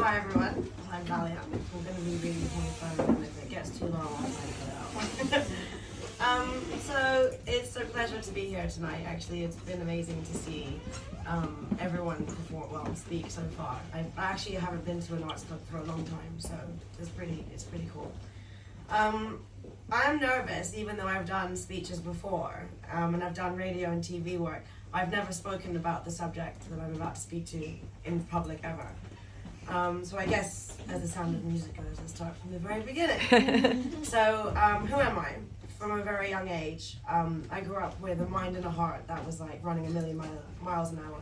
Hi everyone, I'm Dahlia. I'm going to be reading the 25 and if it gets too long, I'll cut it out. So it's a pleasure to be here tonight. Actually, it's been amazing to see everyone perform, speak so far. I actually haven't been to an arts club for a long time, so it's pretty cool. I'm nervous, even though I've done speeches before, and I've done radio and TV work. I've never spoken about the subject that I'm about to speak to in public ever. So I guess, as the sound of music goes, let's start from the very beginning. So, who am I? From a very young age, I grew up with a mind and a heart that was like running a million miles an hour.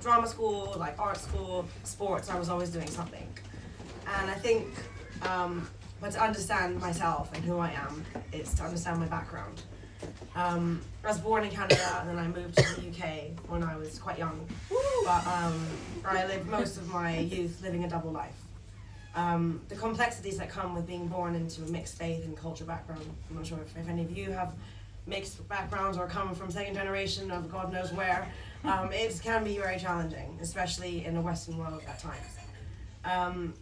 Drama school, like art school, sports, I was always doing something. And I think, but to understand myself and who I am, it's to understand my background. I was born in Canada and then I moved to the UK when I was quite young. But I lived most of my youth living a double life. The complexities that come with being born into a mixed faith and culture background. I'm not sure if any of you have mixed backgrounds or come from second generation of God knows where. It can be very challenging, especially in the Western world at times. And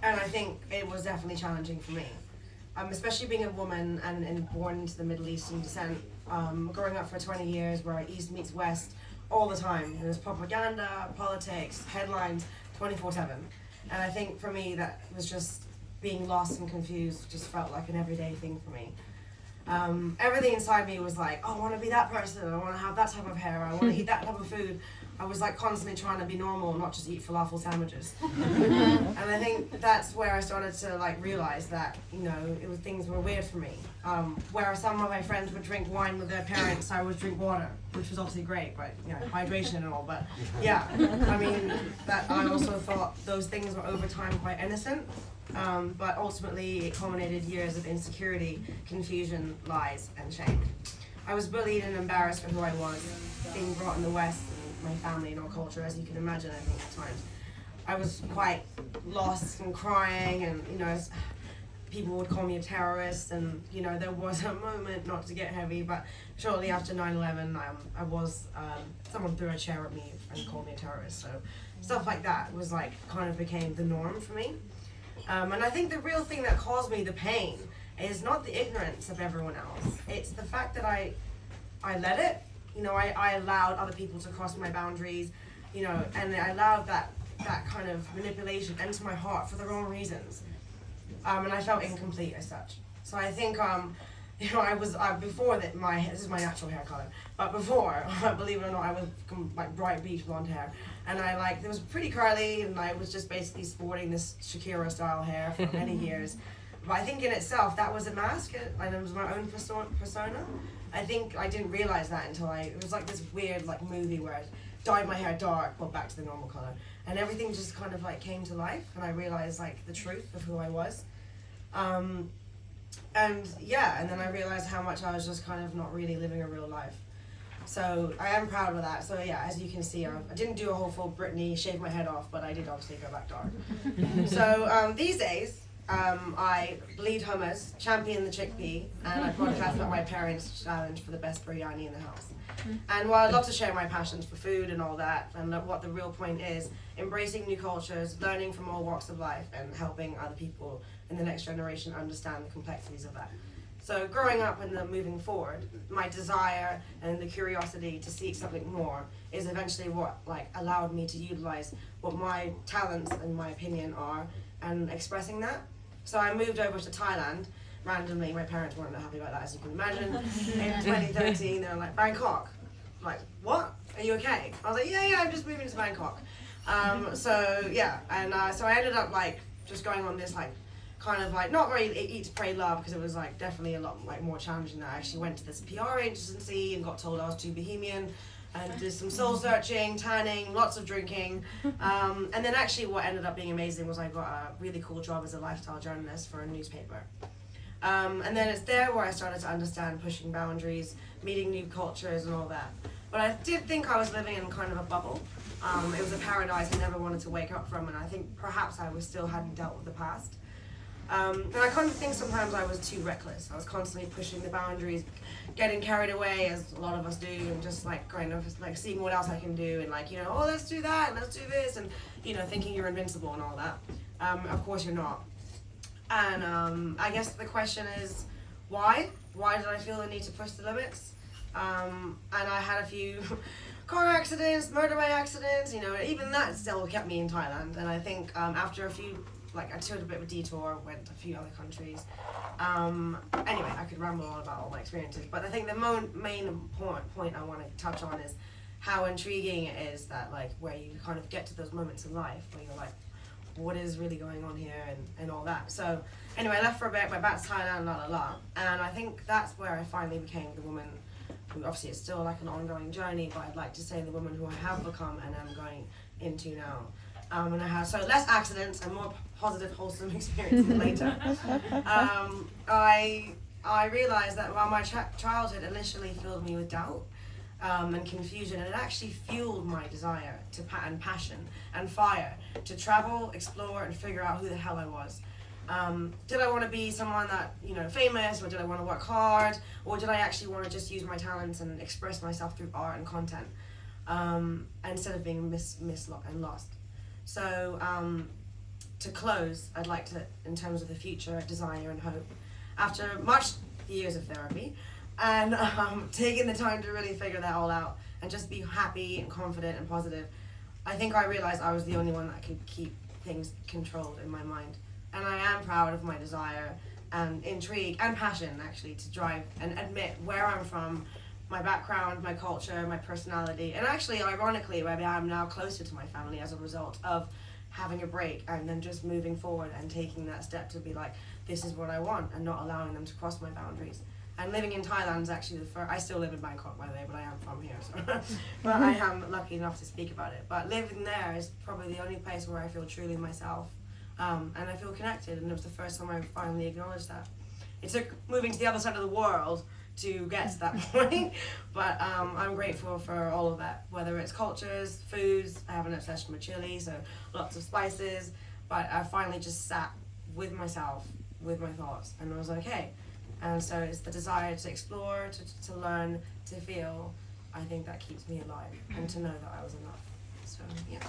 I think it was definitely challenging for me. Especially being a woman and born into the Middle Eastern descent, growing up for 20 years where East meets West all the time. There's propaganda, politics, headlines, 24/7. And I think for me that was just being lost and confused just felt like an everyday thing for me. Everything inside me was like, oh, I want to be that person, I want to have that type of hair, I want to eat that type of food. I was like constantly trying to be normal, not just eat falafel sandwiches. And I think that's where I started to like realize that, things were weird for me. Where some of my friends would drink wine with their parents, I would drink water, which was obviously great, but hydration and all. But yeah, I mean, that I also thought those things were over time quite innocent. But ultimately it culminated years of insecurity, confusion, lies, and shame. I was bullied and embarrassed for who I was, being brought in the West, and my family and our culture, as you can imagine, I think at times. I was quite lost and crying, and people would call me a terrorist, and there was a moment, not to get heavy, but shortly after 9/11, I was, someone threw a chair at me and called me a terrorist, so stuff like that was like, kind of became the norm for me. And I think the real thing that caused me the pain is not the ignorance of everyone else. It's the fact that I let it. I allowed other people to cross my boundaries, and I allowed that kind of manipulation into my heart for the wrong reasons. And I felt incomplete as such. So I think, I was, before that, this is my natural hair color, but before, believe it or not, I was like bright beach blonde hair. And it was pretty curly, and I was just basically sporting this Shakira style hair for many years. But I think in itself, that was a mask, and it was my own persona. I think I didn't realize that until it was like this weird movie where I dyed my hair dark, well back to the normal color. And everything just kind of came to life, and I realized the truth of who I was. And then I realized how much I was just kind of not really living a real life. So I am proud of that. So yeah, as you can see, I didn't do a whole full Britney, shave my head off, but I did obviously go back dark. So these days, I bleed hummus, champion the chickpea, and I podcast about my parents' challenge for the best biryani in the house. And while I'd love to share my passions for food and all that, and what the real point is, embracing new cultures, learning from all walks of life, and helping other people in the next generation understand the complexities of that. So growing up and then moving forward, my desire and the curiosity to seek something more is eventually what allowed me to utilize what my talents and my opinion are and expressing that. So I moved over to Thailand randomly. My parents weren't happy about that, as you can imagine. In 2013, they were like, Bangkok. I'm like, what? Are you okay? I was like, yeah, I'm just moving to Bangkok. So yeah, and so I ended up just going on this kind of not very eat to pray love, because it was definitely a lot more challenging. I actually went to this PR agency and got told I was too bohemian, and did some soul searching, tanning, lots of drinking, and then actually what ended up being amazing was I got a really cool job as a lifestyle journalist for a newspaper. And then it's there where I started to understand pushing boundaries, meeting new cultures and all that. But I did think I was living in kind of a bubble. It was a paradise I never wanted to wake up from, and I think perhaps I still hadn't dealt with the past. And I kind of think sometimes I was too reckless. I was constantly pushing the boundaries, getting carried away, as a lot of us do, and just like kind of like seeing what else I can do, and like, you know, oh, let's do that and let's do this, and you know, thinking you're invincible and all that. Of course you're not. And I guess the question is, why? Why did I feel the need to push the limits? And I had a few car accidents, motorbike accidents, you know, even that still kept me in Thailand. And I think after a few, like I took a bit of a detour, went to a few other countries. Anyway, I could ramble on about all my experiences, but I think the main point I want to touch on is how intriguing it is that like where you kind of get to those moments in life where you're like, what is really going on here and all that. So anyway, I left for a bit, went back to Thailand, and I think that's where I finally became the woman who, obviously it's still like an ongoing journey, but I'd like to say the woman who I have become and am going into now. And I had so less accidents and more positive, wholesome experiences later. I realized that while my childhood initially filled me with doubt and confusion, and it actually fueled my desire to and passion and fire to travel, explore, and figure out who the hell I was. Did I want to be someone that, you know, famous, or did I want to work hard, or did I actually want to just use my talents and express myself through art and content instead of being and lost? So to close, I'd like to, in terms of the future, desire and hope, after much years of therapy and taking the time to really figure that all out and just be happy and confident and positive, I think I realized I was the only one that could keep things controlled in my mind. And I am proud of my desire and intrigue and passion, actually, to drive and admit where I'm from, my background, my culture, my personality, and actually, ironically, maybe I'm now closer to my family as a result of having a break and then just moving forward and taking that step to be like, this is what I want, and not allowing them to cross my boundaries. And living in Thailand is actually the first. I still live in Bangkok, by the way, but I am from here, so but I am lucky enough to speak about it. But living there is probably the only place where I feel truly myself, and I feel connected. And it was the first time I finally acknowledged that. It took moving to the other side of the world to get to that point, but I'm grateful for all of that. Whether it's cultures, foods, I have an obsession with chili, so lots of spices. But I finally just sat with myself, with my thoughts, and I was like, hey. And so it's the desire to explore, to learn, to feel. I think that keeps me alive, and to know that I was enough. So yeah.